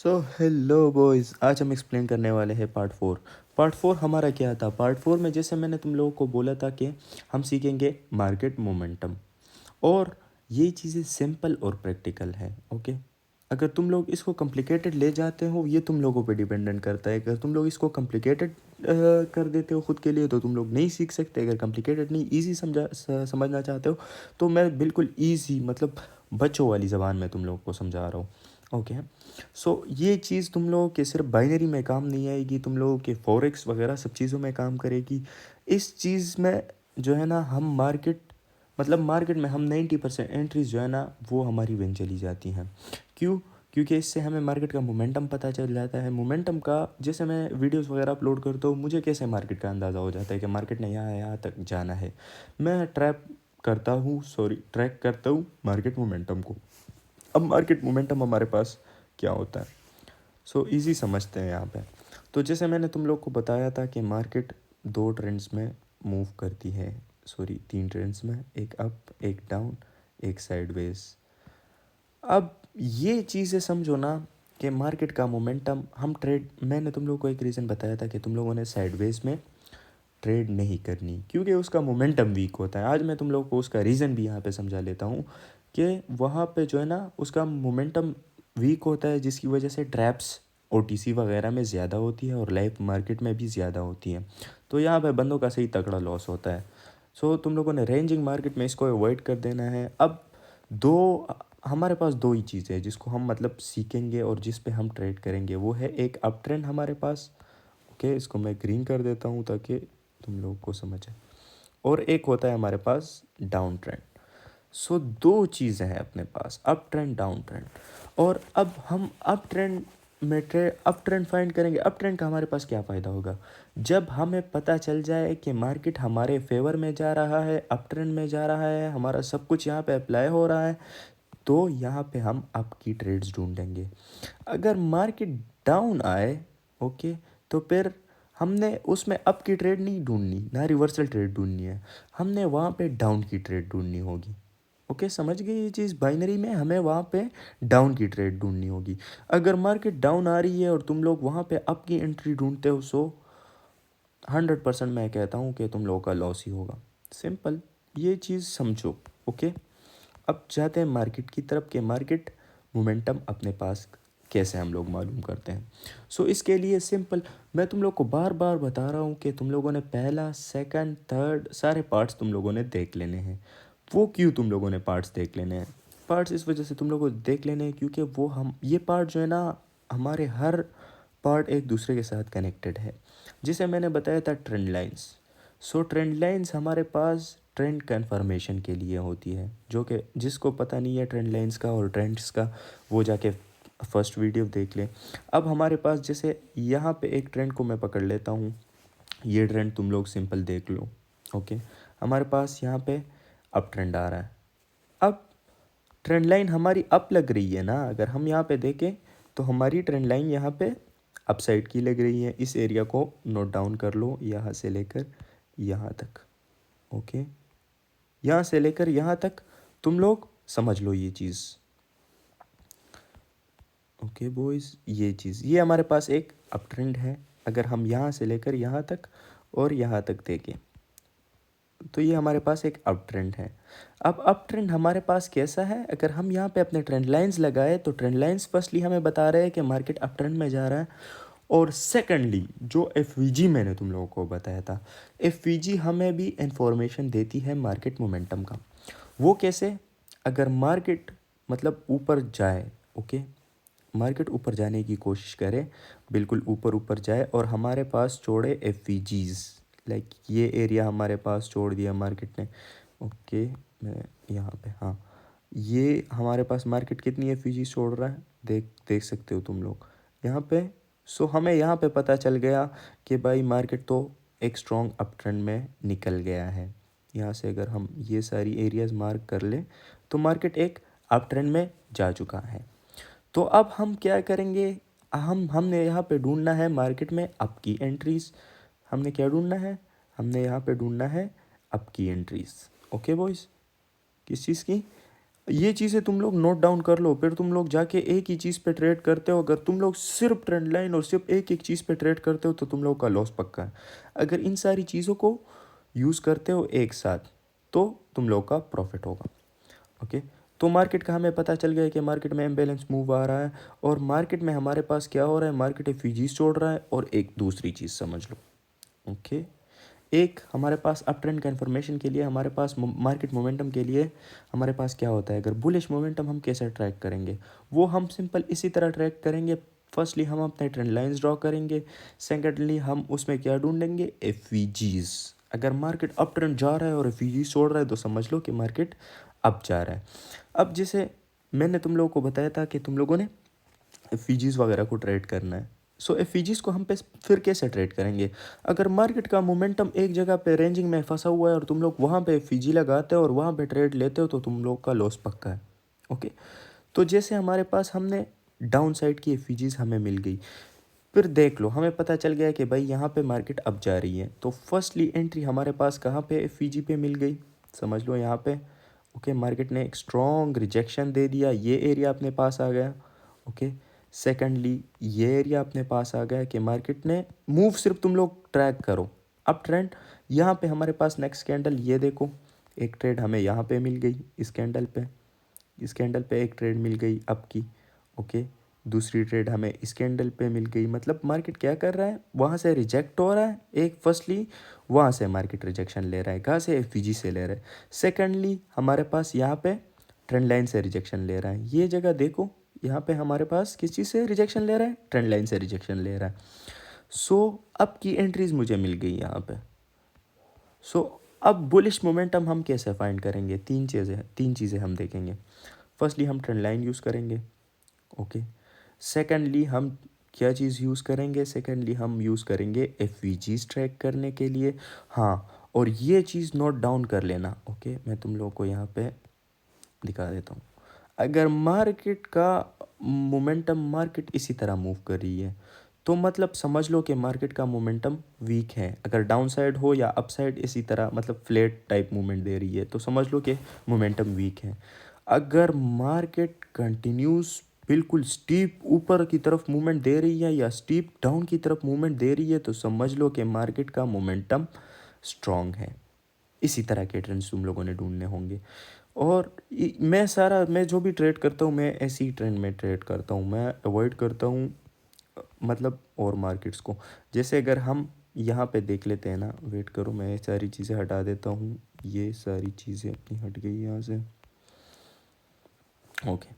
So hello boys, आज हम explain करने वाले हैं पार्ट 4। हमारा क्या था? पार्ट 4 में जैसे मैंने तुम लोगों को बोला था कि हम सीखेंगे मार्केट मोमेंटम, और ये चीज़ें सिंपल और प्रैक्टिकल है। ओके, अगर तुम लोग इसको कॉम्प्लिकेटेड ले जाते हो, ये तुम लोगों पे डिपेंडेंट करता है। अगर तुम लोग इसको कॉम्प्लिकेटेड कर देते हो खुद के लिए, तो तुम लोग नहीं सीख सकते। अगर कॉम्प्लिकेटेड नहीं, ईजी समझना चाहते हो, तो मैं बिल्कुल ईजी, मतलब बच्चों वाली ज़बान में तुम लोगों को समझा रहा हूँ। ओके, सो ये चीज़ तुम लोगों के सिर्फ बाइनरी में काम नहीं आएगी, तुम लोगों के फॉरेक्स वगैरह सब चीज़ों में काम करेगी। इस चीज़ में जो है ना, हम मार्केट में हम 90% एंट्रीज जो है ना, वो हमारी विन चली जाती हैं। क्यों? क्योंकि इससे हमें मार्केट का मोमेंटम पता चल जाता है। मोमेंटम का, जैसे मैं वीडियोस वगैरह अपलोड करता हूँ, मुझे कैसे मार्केट का अंदाज़ा हो जाता है कि मार्केट ने यहाँ तक जाना है। मैं ट्रैक करता हूँ मार्केट मोमेंटम को। अब मार्केट मोमेंटम हमारे पास क्या होता है, सो इजी समझते हैं यहाँ पे। तो जैसे मैंने तुम लोग को बताया था कि मार्केट दो ट्रेंड्स में मूव करती है, तीन ट्रेंड्स में, एक अप, एक डाउन, एक साइडवेज। अब ये चीज़ें समझो ना कि मार्केट का मोमेंटम हम ट्रेड, मैंने तुम लोग को एक रीज़न बताया था कि तुम लोगों ने साइडवेज में ट्रेड नहीं करनी, क्योंकि उसका मोमेंटम वीक होता है। आज मैं तुम लोग को उसका रीज़न भी यहाँ पे समझा लेता हूँ कि वहाँ पे जो है ना, उसका मोमेंटम वीक होता है, जिसकी वजह से ट्रैप्स ओटीसी वगैरह में ज़्यादा होती है और लाइव मार्केट में भी ज़्यादा होती है। तो यहाँ पे बंदों का सही तगड़ा लॉस होता है। सो तुम लोगों ने रेंजिंग मार्केट में इसको अवॉइड कर देना है। अब दो हमारे पास दो ही चीज़ें हैं जिसको हम मतलब सीखेंगे और जिस पे हम ट्रेड करेंगे। वो है एक अप ट्रेंड हमारे पास। ओके, इसको मैं ग्रीन कर देता हूँ ताकि तुम लोग को समझ आए। और एक होता है हमारे पास डाउन ट्रेंड। सो दो चीज़ें हैं अपने पास, अप ट्रेंड, डाउन ट्रेंड। और अब हम अप ट्रेंड फाइंड करेंगे। अप ट्रेंड का हमारे पास क्या फ़ायदा होगा? जब हमें पता चल जाए कि मार्केट हमारे फेवर में जा रहा है, अप ट्रेंड में जा रहा है, हमारा सब कुछ यहाँ पे अप्लाई हो रहा है, तो यहाँ पे हम अप की ट्रेड्स ढूंढेंगे। अगर मार्केट डाउन आए, ओके, तो फिर हमने उसमें अप की ट्रेड नहीं ढूंढनी, ना रिवर्सल ट्रेड ढूंढनी है, हमने वहाँ पे डाउन की ट्रेड ढूंढनी होगी। ओके, समझ गए ये चीज़? बाइनरी में हमें वहाँ पे डाउन की ट्रेड ढूंढनी होगी। अगर मार्केट डाउन आ रही है और तुम लोग वहाँ पे अप की एंट्री ढूंढते हो, सो 100% मैं कहता हूँ कि तुम लोगों का लॉस ही होगा। सिंपल, ये चीज़ समझो। ओके, अब जाते हैं मार्केट की तरफ कि मार्केट मोमेंटम अपने पास कैसे हम लोग मालूम करते हैं। सो इसके लिए सिंपल, मैं तुम लोग को बार बार बता रहा हूँ कि तुम लोगों ने पहला, सेकंड, थर्ड सारे पार्ट्स तुम लोगों ने देख लेने हैं। वो क्यों तुम लोगों ने पार्ट्स देख लेने हैं? पार्ट्स इस वजह से तुम लोगों को देख लेने हैं क्योंकि वो हम ये पार्ट जो है ना, हमारे हर पार्ट एक दूसरे के साथ कनेक्टेड है। जिसे मैंने बताया था ट्रेंड लाइंस। सो ट्रेंड लाइंस हमारे पास ट्रेंड कन्फर्मेशन के लिए होती है, जो कि जिसको पता नहीं है ट्रेंड लाइंस का और ट्रेंड्स का, वो जाके फर्स्ट वीडियो देख ले। अब हमारे पास जैसे यहाँ पे एक ट्रेंड को मैं पकड़ लेता हूँ, ये ट्रेंड तुम लोग सिंपल देख लो। ओके, हमारे पास यहाँ पे अप ट्रेंड आ रहा है। अब ट्रेंड लाइन हमारी अप लग रही है ना, अगर हम यहाँ पे देखें तो हमारी ट्रेंड लाइन यहाँ पे अप साइड की लग रही है। इस एरिया को नोट डाउन कर लो, यहाँ से लेकर यहाँ तक। ओके, यहाँ से लेकर यहाँ तक तुम लोग समझ लो ये चीज़। ओके बॉयज़, ये चीज़, ये हमारे पास एक अप ट्रेंड है। अगर हम यहाँ से लेकर यहाँ तक और यहाँ तक देखें, तो ये हमारे पास एक अप ट्रेंड है। अब अप ट्रेंड हमारे पास कैसा है? अगर हम यहाँ पे अपने ट्रेंड लाइंस लगाए, तो ट्रेंड लाइंस फर्स्टली हमें बता रहे हैं कि मार्केट अप ट्रेंड में जा रहा है। और सेकंडली जो एफ मैंने तुम लोगों को बताया था, एफ हमें भी इंफॉर्मेशन देती है मार्केट मोमेंटम का। वो कैसे? अगर मार्केट मतलब ऊपर जाए, ओके, मार्केट ऊपर जाने की कोशिश करे, बिल्कुल ऊपर ऊपर जाए और हमारे पास छोड़े एफ लाइक ये एरिया हमारे पास छोड़ दिया मार्केट ने। ओके, मैं यहाँ पे, हाँ, ये हमारे पास मार्केट कितनी एफ छोड़ रहा है, देख देख सकते हो तुम लोग यहाँ पे। सो हमें यहाँ पे पता चल गया कि भाई मार्केट तो एक स्ट्रॉन्ग अप ट्रेंड में निकल गया है। यहाँ से अगर हम ये सारी एरियाज मार्क कर लें, तो मार्केट एक अप ट्रेंड में जा चुका है। तो अब हम क्या करेंगे? हमने यहाँ पे ढूंढना है मार्केट में अप की एंट्रीज। हमने क्या ढूंढना है? हमने यहाँ पे ढूंढना है अप की एंट्रीज। ओके बॉयज़, किस चीज़ की? ये चीज़ें तुम लोग नोट डाउन कर लो, फिर तुम लोग जाके एक ही चीज़ पे ट्रेड करते हो। अगर तुम लोग सिर्फ ट्रेंड लाइन और सिर्फ एक एक चीज़ पे ट्रेड करते हो तो तुम लोग का लॉस पक्का है। अगर इन सारी चीज़ों को यूज़ करते हो एक साथ तो तुम लोग का प्रॉफिट होगा। ओके, तो मार्केट का हमें पता चल गया है कि मार्केट में इम्बैलेंस मूव आ रहा है और मार्केट में हमारे पास क्या हो रहा है, मार्केट एफवीजीज छोड़ रहा है। और एक दूसरी चीज़ समझ लो, ओके, एक हमारे पास अप ट्रेंड का इन्फॉर्मेशन के लिए, हमारे पास मार्केट मोमेंटम के लिए हमारे पास क्या होता है। अगर बुलिश मोमेंटम हम कैसे ट्रैक करेंगे, वो हम सिंपल इसी तरह ट्रैक करेंगे। फर्स्टली हम अपने ट्रेंड लाइंस ड्रॉ करेंगे, सेकेंडली हम उसमें क्या ढूंढेंगे, एफवीजीज। अगर मार्केट अप ट्रेंड जा रहा है और एफवीजीज छोड़ रहा है तो समझ लो कि मार्केट अप जा रहा है। अब जैसे मैंने तुम लोगों को बताया था कि तुम लोगों ने एफईजीज वगैरह को ट्रेड करना है। सो एफईजीज को हम पे फिर कैसे ट्रेड करेंगे। अगर मार्केट का मोमेंटम एक जगह पे रेंजिंग में फंसा हुआ है और तुम लोग वहाँ पे एफईजी लगाते हो और वहाँ पे ट्रेड लेते हो तो तुम लोग का लॉस पक्का है। ओके, तो जैसे हमारे पास हमने डाउन साइड की एफईजीज हमें मिल गई, फिर देख लो हमें पता चल गया कि भाई यहाँ पे मार्केट अप जा रही है। तो फर्स्टली एंट्री हमारे पास कहाँ पे, एफईजी पे मिल गई, समझ लो यहाँ पे। ओके, मार्केट ने एक स्ट्रॉन्ग रिजेक्शन दे दिया, ये एरिया अपने पास आ गया। ओके, सेकंडली ये एरिया अपने पास आ गया कि मार्केट ने मूव, सिर्फ तुम लोग ट्रैक करो अप ट्रेंड। यहाँ पे हमारे पास नेक्स्ट कैंडल, ये देखो एक ट्रेड हमें यहाँ पे मिल गई, इस कैंडल पे, इस कैंडल पे एक ट्रेड मिल गई अप की। ओके, दूसरी ट्रेड हमें इस कैंडल पे मिल गई। मतलब मार्केट क्या कर रहा है, वहाँ से रिजेक्ट हो रहा है। एक फर्स्टली वहाँ से मार्केट रिजेक्शन ले रहा है, कहाँ से, एफवीजी से ले रहा है। सेकंडली हमारे पास यहाँ पे ट्रेंड लाइन से रिजेक्शन ले रहा है। ये जगह देखो, यहाँ पे हमारे पास किस चीज़ से रिजेक्शन ले रहा है, ट्रेंड लाइन से रिजेक्शन ले रहा है। सो अब की एंट्रीज मुझे मिल गई यहाँ पे। सो अब बुलिश मोमेंटम हम कैसे फाइंड करेंगे, तीन चीज़ें हम देखेंगे। फर्स्टली हम ट्रेंड लाइन यूज़ करेंगे। ओके, सेकेंडली हम क्या चीज़ यूज़ करेंगे, सेकेंडली हम यूज़ करेंगे एफवीजीज ट्रैक करने के लिए। हाँ, और ये चीज़ नोट डाउन कर लेना। ओके, मैं तुम लोगों को यहाँ पे दिखा देता हूँ। अगर मार्केट का मोमेंटम, मार्केट इसी तरह मूव कर रही है तो मतलब समझ लो कि मार्केट का मोमेंटम वीक है। अगर डाउन साइड हो या अप साइड इसी तरह मतलब फ्लैट टाइप मूवमेंट दे रही है तो समझ लो कि मोमेंटम वीक है। अगर मार्केट कंटिन्यूस बिल्कुल स्टीप ऊपर की तरफ मूवमेंट दे रही है या स्टीप डाउन की तरफ मूवमेंट दे रही है तो समझ लो कि मार्केट का मोमेंटम स्ट्रॉन्ग है। इसी तरह के ट्रेंड्स तुम लोगों ने ढूंढने होंगे। और मैं जो भी ट्रेड करता हूँ मैं ऐसी ट्रेंड में ट्रेड करता हूँ, मैं अवॉइड करता हूँ मतलब और मार्केट्स को। जैसे अगर हम यहाँ पे देख लेते हैं ना, वेट करो मैं ये सारी चीज़ें हटा देता हूँ, ये सारी चीज़ें अपनी हट गई यहाँ से। ओके,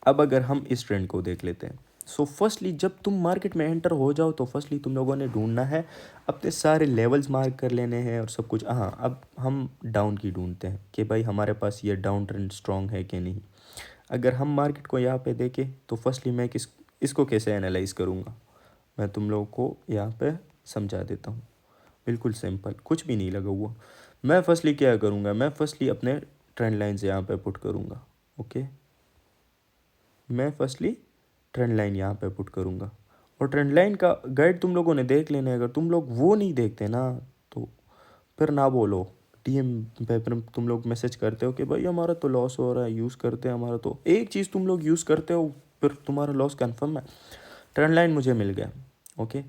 अब अगर हम इस ट्रेंड को देख लेते हैं। सो फर्स्टली जब तुम मार्केट में एंटर हो जाओ तो फर्स्टली तुम लोगों ने ढूंढना है, अपने सारे लेवल्स मार्क कर लेने हैं और सब कुछ। हाँ, अब हम डाउन की ढूंढते हैं कि भाई हमारे पास ये डाउन ट्रेंड स्ट्रॉन्ग है कि नहीं। अगर हम मार्केट को यहाँ पे देखें तो फर्स्टली मैं इसको कैसे एनालाइज करूँगा, मैं तुम लोगों को यहाँ पे समझा देता हूँ। बिल्कुल सिंपल, कुछ भी नहीं लगा हुआ। मैं फर्स्टली क्या करूँगा, मैं फर्स्टली अपने ट्रेंड लाइन्स यहाँ पे पुट करूँगा। ओके, मैं फर्स्टली ट्रेंड लाइन यहाँ पे पुट करूँगा और ट्रेंड लाइन का गाइड तुम लोगों ने देख लेना है। अगर तुम लोग वो नहीं देखते ना तो फिर ना बोलो, डीएम पे फिर तुम लोग मैसेज करते हो कि भाई हमारा तो लॉस हो रहा है, यूज़ करते हैं हमारा। तो एक चीज़ तुम लोग यूज़ करते हो फिर तुम्हारा लॉस कन्फर्म है। ट्रेंड लाइन मुझे मिल गया। ओके,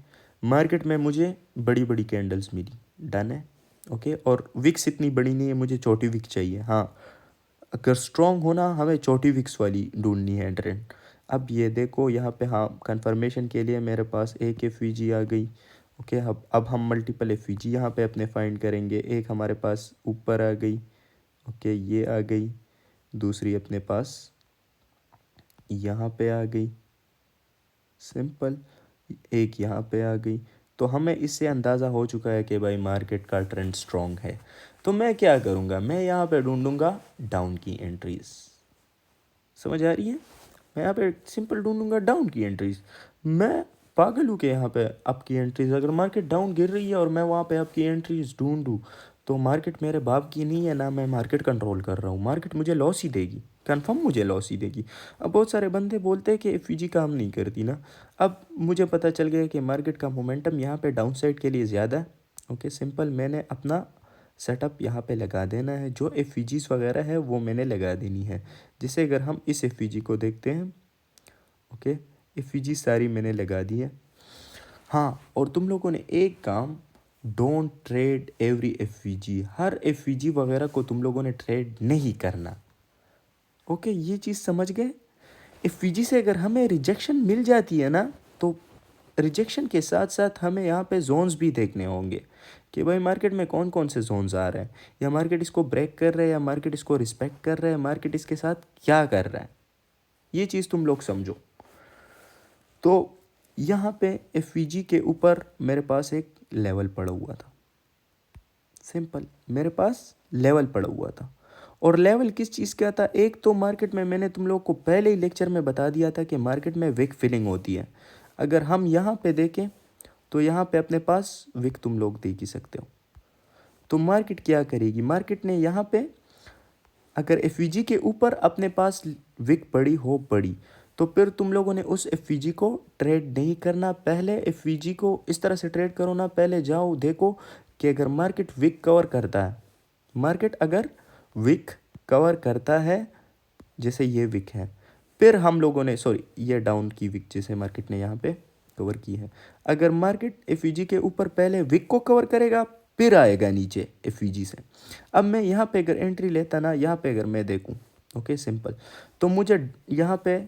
मार्केट में मुझे बड़ी बड़ी कैंडल्स मिली, डन है। ओके, और विक्स इतनी बड़ी नहीं है, मुझे छोटी विक्स चाहिए। हाँ, अगर स्ट्रॉन्ग होना हमें छोटी विक्स वाली ढूंढनी है ट्रेंड। अब ये देखो यहाँ पे, हाँ कंफर्मेशन के लिए मेरे पास एक एफवीजी आ गई। ओके, अब हम मल्टीपल एफवीजी यहाँ पे अपने फाइंड करेंगे। एक हमारे पास ऊपर आ गई, ओके ये आ गई, दूसरी अपने पास यहाँ पे आ गई, सिंपल, एक यहाँ पे आ गई। तो हमें इससे अंदाज़ा हो चुका है कि भाई मार्केट का ट्रेंड स्ट्रॉन्ग है। तो मैं क्या करूँगा, मैं यहाँ पे ढूंढूंगा डाउन की एंट्रीज। समझ आ रही है, मैं यहाँ पे सिंपल ढूंढूंगा डाउन की एंट्रीज। मैं पागल हूँ कि यहाँ पे अप की एंट्रीज, अगर मार्केट डाउन गिर रही है और मैं वहाँ पे अप की एंट्रीज ढूंढूँ तो मार्केट मेरे बाप की नहीं है ना, मैं मार्केट कंट्रोल कर रहा हूँ। मार्केट मुझे लॉस ही देगी, कंफर्म मुझे लॉस ही देगी। अब बहुत सारे बंदे बोलते हैं कि एफवीजी काम नहीं करती ना। अब मुझे पता चल गया कि मार्केट का मोमेंटम यहाँ पे डाउन साइड के लिए ज़्यादा है। ओके, सिंपल मैंने अपना सेटअप यहाँ पे लगा देना है। जो एफ वगैरह है वो मैंने लगा देनी है। जैसे अगर हम इस एफ को देखते हैं, ओके, एफ सारी मैंने लगा दी है। हाँ, और तुम लोगों ने एक काम, don't trade every F her F वगैरह को तुम लोगों ने ट्रेड नहीं करना। ओके, ये चीज़ समझ गए। एफ से अगर हमें रिजेक्शन मिल जाती है ना, तो रिजेक्शन के साथ साथ हमें यहाँ पे जोन्स भी देखने होंगे कि भाई मार्केट में कौन कौन से जोन्स आ रहे हैं, या मार्केट इसको ब्रेक कर रहा है, या मार्केट इसको रिस्पेक्ट कर रहा है, मार्केट इसके साथ क्या कर रहा है, ये चीज़ तुम लोग समझो। तो यहाँ पे एफ के ऊपर मेरे पास एक लेवल पड़ा हुआ था, सिंपल, मेरे पास लेवल पड़ा हुआ था। और लेवल किस चीज़ का था? एक तो मार्केट में मैंने तुम लोग को पहले ही लेक्चर में बता दिया था कि मार्केट में विक फिलिंग होती है। अगर हम यहाँ पे देखें तो यहाँ पे अपने पास विक तुम लोग देख ही सकते हो। तो मार्केट क्या करेगी? मार्केट ने यहाँ पे अगर एफ के ऊपर अपने पास विक पड़ी तो फिर तुम लोगों ने उस एफ को ट्रेड नहीं करना। पहले एफ को इस तरह से ट्रेड करो ना, पहले जाओ देखो कि अगर मार्केट विक कवर करता है, मार्केट अगर विक कवर करता है, जैसे ये विक है, फिर हम लोगों ने, सॉरी, ये डाउन की विक जैसे मार्केट ने यहाँ पे कवर की है, अगर मार्केट एफ के ऊपर पहले विक को कवर करेगा फिर आएगा नीचे एफ से। अब मैं यहाँ पे अगर एंट्री लेता ना, यहाँ पे अगर मैं देखूँ, ओके सिंपल, तो मुझे यहाँ पे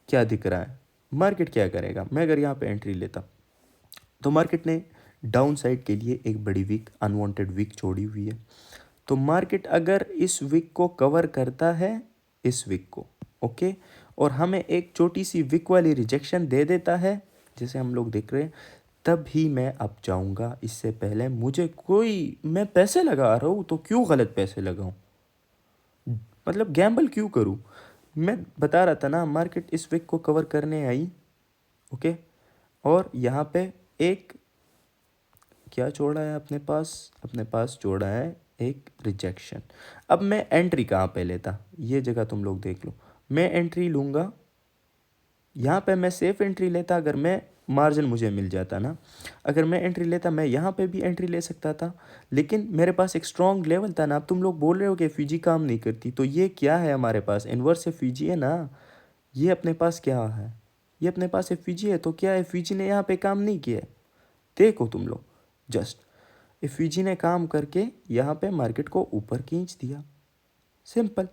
क्या दिख रहा है, मार्केट क्या करेगा? मैं अगर यहाँ पे एंट्री लेता तो मार्केट ने डाउन साइड के लिए एक बड़ी विक, अनवांटेड विक छोड़ी हुई है। तो मार्केट अगर इस विक को कवर करता है, इस विक को, ओके, और हमें एक छोटी सी विक वाली रिजेक्शन दे देता है, जैसे हम लोग देख रहे हैं, तब ही मैं अब जाऊंगा। इससे पहले मुझे कोई, मैं पैसे लगा रहा हूँ तो क्यों गलत पैसे लगाऊं, मतलब गैम्बल क्यों करूं? मैं बता रहा था ना, मार्केट इस विक को कवर करने आई, ओके, और यहाँ पे एक क्या छोड़ा है अपने पास छोड़ा है एक रिजेक्शन। अब मैं एंट्री कहाँ पे लेता, ये जगह तुम लोग देख लो। मैं एंट्री लूँगा यहाँ पे, मैं सेफ एंट्री लेता अगर मैं, मार्जिन मुझे मिल जाता ना, अगर मैं एंट्री लेता, मैं यहाँ पे भी एंट्री ले सकता था, लेकिन मेरे पास एक स्ट्रॉन्ग लेवल था ना। अब तुम लोग बोल रहे हो कि एफ काम नहीं करती, तो ये क्या है हमारे पास? इन्वर्स एफ है ना, ये अपने पास क्या है? ये अपने पास एफ है, तो क्या एफ ने यहाँ पे काम नहीं किया है? देखो तुम लोग, जस्ट एफ ने काम करके यहाँ पे मार्केट को ऊपर खींच दिया, सिंपल।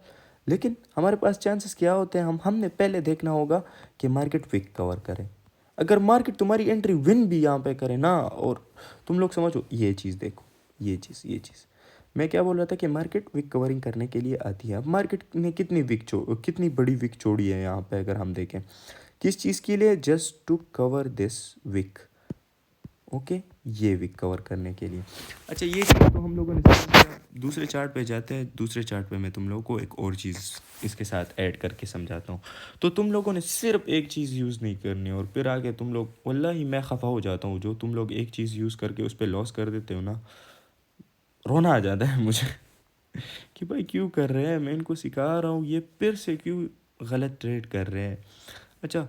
लेकिन हमारे पास चांसेस क्या होते हैं? हमने पहले देखना होगा कि मार्केट विक कवर करे। अगर मार्केट तुम्हारी एंट्री विन भी यहाँ पे करे ना, और तुम लोग समझो ये चीज़, देखो ये चीज़ मैं क्या बोल रहा था कि मार्केट विक कवरिंग करने के लिए आती है। अब मार्केट ने कितनी बड़ी विक छोड़ी है यहाँ पे, अगर हम देखें किस चीज़ के लिए? Just to cover this week, okay, ये विक कवर करने के लिए। अच्छा, ये चीज़ तो हम लोगों ने समझ लिया। दूसरे चार्ट पे जाते हैं। दूसरे चार्ट पे मैं तुम लोगों को एक और चीज़ इसके साथ ऐड करके समझाता हूँ। तो तुम लोगों ने सिर्फ एक चीज़ यूज़ नहीं करनी, और फिर आगे तुम लोग, वल्लाही मैं खफा हो जाता हूँ जो तुम लोग एक चीज़ यूज़ करके उस पर लॉस कर देते हो ना, रोना आ जाता है मुझे कि भाई क्यों कर रहे हैं, मैं इनको सिखा रहा हूँ, ये फिर से क्यों गलत ट्रेड कर रहे हैं। अच्छा,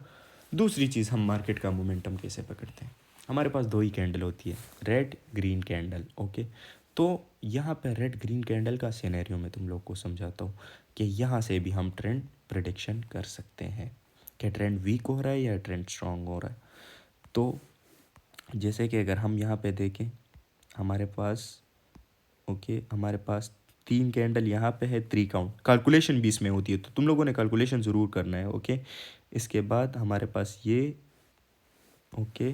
दूसरी चीज़, हम मार्केट का मोमेंटम कैसे पकड़ते हैं? हमारे पास दो ही कैंडल होती है, रेड ग्रीन कैंडल, ओके। तो यहाँ पे रेड ग्रीन कैंडल का सिनेरियो मैं तुम लोग को समझाता हूँ कि यहाँ से भी हम ट्रेंड प्रिडिक्शन कर सकते हैं कि ट्रेंड वीक हो रहा है या ट्रेंड स्ट्रांग हो रहा है। तो जैसे कि अगर हम यहाँ पे देखें, हमारे पास, ओके, हमारे पास तीन कैंडल यहाँ पे है, 3 काउंट, कैलकुलेशन भी इसमें होती है, तो तुम लोगों ने कैलकुलेशन ज़रूर करना है, ओके। इसके बाद हमारे पास ये, ओके।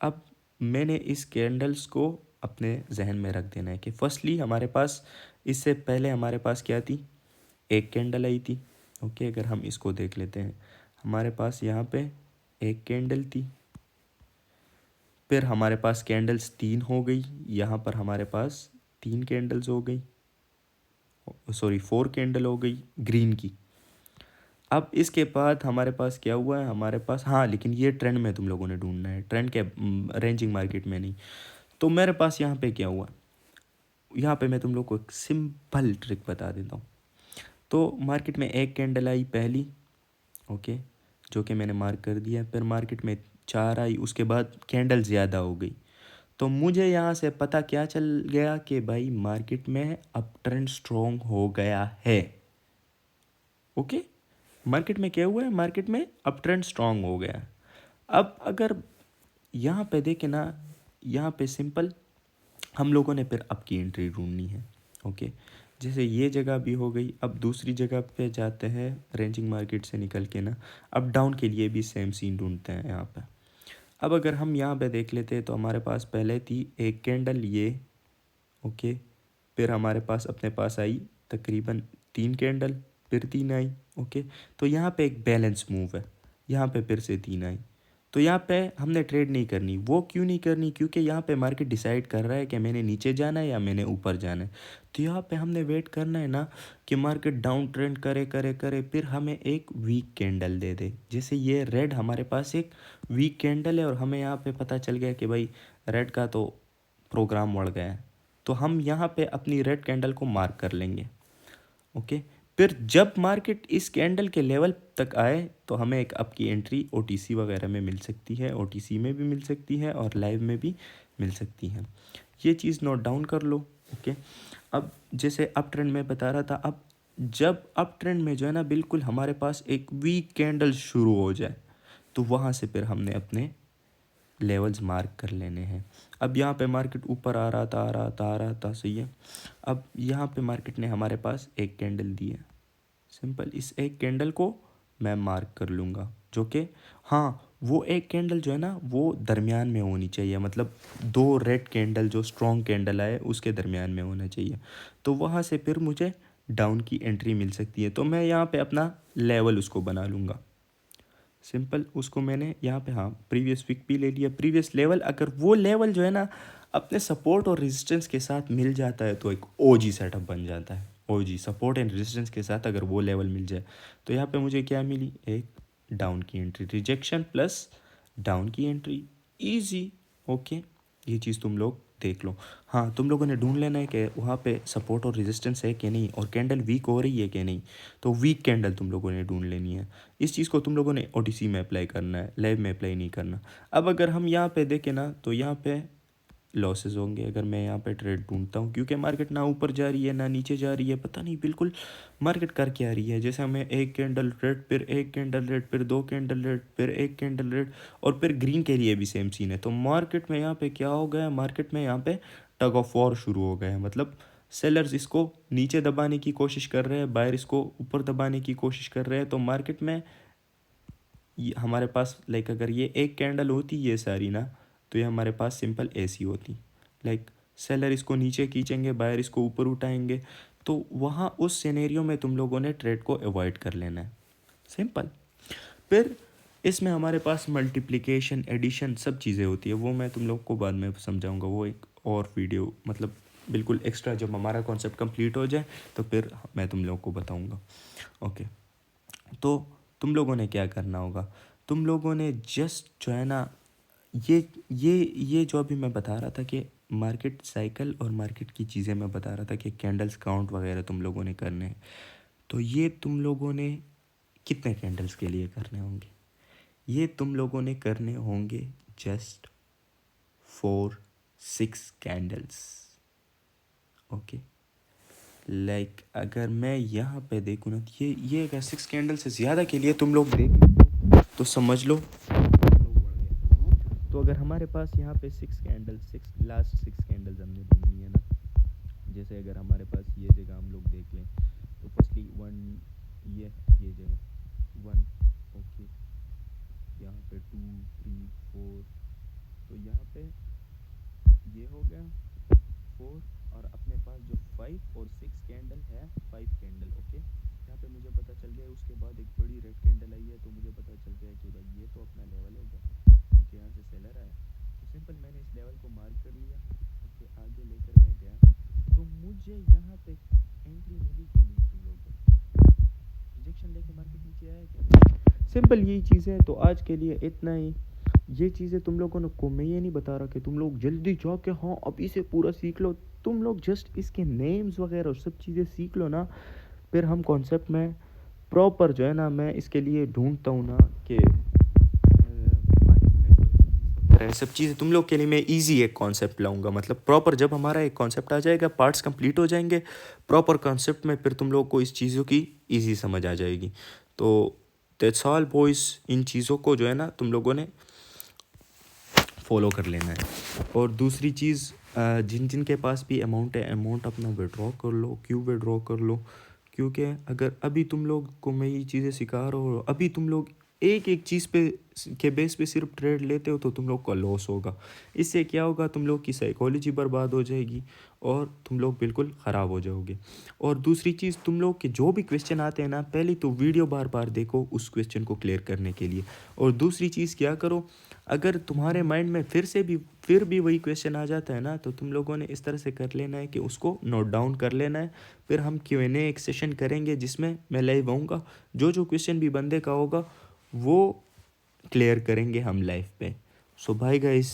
अब मैंने इस कैंडल्स को अपने जहन में रख देना है कि फर्स्टली हमारे पास, इससे पहले हमारे पास क्या थी, एक कैंडल आई थी, ओके। अगर हम इसको देख लेते हैं, हमारे पास यहाँ पे एक कैंडल थी, फिर हमारे पास कैंडल्स 3 हो गई, यहाँ पर हमारे पास 3 कैंडल्स हो गई, सॉरी 4 कैंडल हो गई ग्रीन की। अब इसके बाद हमारे पास क्या हुआ है? हमारे पास, हाँ, लेकिन ये ट्रेंड में तुम लोगों ने ढूंढना है, ट्रेंड के रेंजिंग मार्केट में नहीं। तो मेरे पास यहाँ पे क्या हुआ, यहाँ पे मैं तुम लोग को एक सिंपल ट्रिक बता देता हूँ। तो मार्केट में एक कैंडल आई पहली, ओके, जो कि मैंने मार्क कर दिया। फिर मार्केट में 4 आई, उसके बाद कैंडल ज़्यादा हो गई, तो मुझे यहाँ से पता क्या चल गया कि भाई मार्केट में अप ट्रेंड स्ट्रॉन्ग हो गया है। ओके, मार्केट में क्या हुआ है, मार्केट में अप ट्रेंड स्ट्रॉन्ग हो गया है। अब अगर यहाँ पे देखें ना, यहाँ पे सिंपल हम लोगों ने फिर अप की एंट्री ढूंढनी है। ओके, जैसे ये जगह भी हो गई, अब दूसरी जगह पे जाते हैं रेंजिंग मार्केट से निकल के ना, अप डाउन के लिए भी सेम सीन ढूंढते हैं यहाँ पे। अब अगर हम यहाँ पे देख लेते हैं तो हमारे पास पहले थी एक कैंडल ये। ओके, फिर हमारे पास अपने पास आई तकरीबन 3 कैंडल, फिर 3 आई। ओके, तो यहाँ पे एक बैलेंस मूव है, यहाँ पे फिर से 3 आई। तो यहाँ पे हमने ट्रेड नहीं करनी। वो क्यों नहीं करनी, क्योंकि यहाँ पे मार्केट डिसाइड कर रहा है कि मैंने नीचे जाना है या मैंने ऊपर जाना है। तो यहाँ पे हमने वेट करना है ना कि मार्केट डाउन ट्रेंड करे करे करे, फिर हमें एक वीक कैंडल दे दे। जैसे ये रेड हमारे पास एक वीक कैंडल है और हमें यहाँ पे पता चल गया कि भाई रेड का तो प्रोग्राम बढ़ गया है, तो हम यहाँ पे अपनी रेड कैंडल को मार्क कर लेंगे। ओके, फिर जब मार्केट इस कैंडल के लेवल तक आए तो हमें एक अप की एंट्री ओटीसी वगैरह में मिल सकती है, ओटीसी में भी मिल सकती है और लाइव में भी मिल सकती है। ये चीज़ नोट डाउन कर लो। ओके, अब जैसे अप ट्रेंड में बता रहा था, अब जब अप ट्रेंड में जो है ना बिल्कुल हमारे पास एक वीक कैंडल शुरू हो जाए, तो वहाँ से फिर हमने अपने लेवल्स मार्क कर लेने हैं। अब यहाँ पे मार्केट ऊपर आ रहा था आ रहा था आ रहा था, सही है। अब यहाँ पे मार्केट ने हमारे पास एक कैंडल दी है, सिंपल इस एक कैंडल को मैं मार्क कर लूँगा, जो कि हाँ वो एक कैंडल जो है ना वो दरमियान में होनी चाहिए, मतलब दो रेड कैंडल जो स्ट्रॉन्ग कैंडल आए उसके दरमियान में होना चाहिए। तो वहाँ से फिर मुझे डाउन की एंट्री मिल सकती है, तो मैं यहाँ पे अपना लेवल उसको बना लूँगा। सिंपल उसको मैंने यहाँ पे हाँ प्रीवियस वीक भी ले लिया, प्रीवियस लेवल। अगर वो लेवल जो है ना अपने सपोर्ट और रेजिस्टेंस के साथ मिल जाता है तो एक ओजी सेटअप बन जाता है। ओजी सपोर्ट एंड रेजिस्टेंस के साथ अगर वो लेवल मिल जाए तो यहाँ पे मुझे क्या मिली, एक डाउन की एंट्री, रिजेक्शन प्लस डाउन की एंट्री, इजी। ओके, ये चीज़ तुम लोग देख लो। हाँ, तुम लोगों ने ढूंढ लेना है कि वहाँ पे सपोर्ट और रेजिस्टेंस है कि नहीं और कैंडल वीक हो रही है कि नहीं। तो वीक कैंडल तुम लोगों ने ढूंढ लेनी है। इस चीज़ को तुम लोगों ने ओटीसी में अप्लाई करना है, लाइव में अप्लाई नहीं करना। अब अगर हम यहाँ पे देखें ना तो यहाँ पे लॉसेस होंगे अगर मैं यहाँ पे ट्रेड ढूंढता हूँ, क्योंकि मार्केट ना ऊपर जा रही है ना नीचे जा रही है, पता नहीं बिल्कुल मार्केट कर क्या रही है। जैसे हमें एक कैंडल रेड, फिर एक कैंडल रेड, फिर दो कैंडल रेड, फिर एक कैंडल रेड और फिर ग्रीन के लिए भी सेम सीन है। तो मार्केट में यहाँ पे क्या हो गया, मार्केट में यहाँ पे टग ऑफ वॉर शुरू हो गया है। मतलब सेलर्स इसको नीचे दबाने की कोशिश कर रहे हैं, बायर इसको ऊपर दबाने की कोशिश कर रहे हैं। तो मार्केट में हमारे पास लाइक अगर ये एक कैंडल होती ये सारी ना, तो ये हमारे पास सिंपल ऐसी होती। लाइक सेलर इसको नीचे खींचेंगे, बायर इसको ऊपर उठाएंगे, तो वहाँ उस सिनेरियो में तुम लोगों ने ट्रेड को अवॉइड कर लेना है, सिंपल। फिर इसमें हमारे पास मल्टीप्लिकेशन एडिशन सब चीज़ें होती है, वो मैं तुम लोग को बाद में समझाऊंगा, वो एक और वीडियो मतलब बिल्कुल एक्स्ट्रा जब हमारा कॉन्सेप्ट कंप्लीट हो जाए तो फिर मैं तुम लोग को बताऊंगा। ओके, तो तुम लोगों ने क्या करना होगा, तुम लोगों ने जस्ट जो है ना ये जो अभी मैं बता रहा था कि मार्केट साइकिल और मार्केट की चीज़ें मैं बता रहा था कि कैंडल्स काउंट वगैरह तुम लोगों ने करने हैं, तो ये तुम लोगों ने कितने कैंडल्स के लिए करने होंगे, ये तुम लोगों ने करने होंगे जस्ट 4-6 कैंडल्स। ओके, लाइक अगर मैं यहाँ पे देखूँ ना तो ये अगर 6 कैंडल से ज़्यादा के लिए तुम लोग देख तो समझ लो। तो अगर हमारे पास यहाँ पे 6 कैंडल, लास्ट 6 कैंडल्स हमने ढूंढनी है ना, जैसे अगर हमारे पास ये जगह हम लोग देख लें तो फर्स्टली ये जगह 1, ओके, यहाँ पे 2, 3, 4, तो यहाँ पे ये हो गया 4 और अपने पास जो 5 और 6 कैंडल है 5 कैंडल। ओके, यहाँ पे मुझे पता चल गया, उसके बाद एक बड़ी रेड कैंडल आई है तो मुझे पता चल गया कि भाई ये तो अपना लेवल हो गया, क्योंकि यहाँ से सेलर आया। तो सिंपल मैंने इस लेवल को मार्क कर लिया। ओके, आगे लेकर मैं गया तो मुझे यहाँ पे एंट्री मिली क्यों नहीं, तुम लोग रिजेक्शन लेके मार्केट नीचे आया क्या? सिंपल यही चीज़ है। तो आज के लिए इतना ही। ये चीज़ें तुम लोगों को मैं ये नहीं बता रहा कि तुम लोग जल्दी जाके हाँ अभी से पूरा सीख लो, तुम लोग जस्ट इसके नेम्स वगैरह और सब चीज़ें सीख लो ना, फिर हम कॉन्सेप्ट में प्रॉपर जो है ना मैं इसके लिए ढूंढता हूँ ना कि मार्केट में जो रहा है, सब चीज़ें तुम लोग के लिए मैं ईजी एक कॉन्सेप्ट लाऊंगा। मतलब प्रॉपर जब हमारा एक कॉन्सेप्ट आ जाएगा, पार्ट्स कंप्लीट हो जाएंगे प्रॉपर कॉन्सेप्ट में, फिर तुम लोग को इस चीज़ों की ईजी समझ आ जाएगी। तो दैट्स ऑल बॉयज़, इन चीज़ों को जो है ना तुम लोगों ने फॉलो कर लेना है। और दूसरी चीज़, जिन जिन के पास भी अमाउंट है, अमाउंट अपना विड्रॉ कर लो। क्यों विड्रॉ कर लो? क्योंकि अगर अभी तुम लोग को मैं ये चीज़ें सिखा रहा हूँ, अभी तुम लोग एक एक चीज़ पे के बेस पे सिर्फ ट्रेड लेते हो, तो तुम लोग का लॉस होगा। इससे क्या होगा, तुम लोग की साइकोलॉजी बर्बाद हो जाएगी और तुम लोग बिल्कुल ख़राब हो जाओगे। और दूसरी चीज़, तुम लोग के जो भी क्वेश्चन आते हैं ना, पहले तो वीडियो बार बार देखो उस क्वेश्चन को क्लियर करने के लिए। और दूसरी चीज़ क्या करो, अगर तुम्हारे माइंड में फिर भी वही क्वेश्चन आ जाता है ना, तो तुम लोगों ने इस तरह से कर लेना है कि उसको नोट डाउन कर लेना है। फिर हम Q&A एक सेशन करेंगे जिसमें मैं लाइव आऊँगा, जो जो क्वेश्चन भी बंदे का होगा वो क्लियर करेंगे हम लाइव पे। सो बाय गाइस।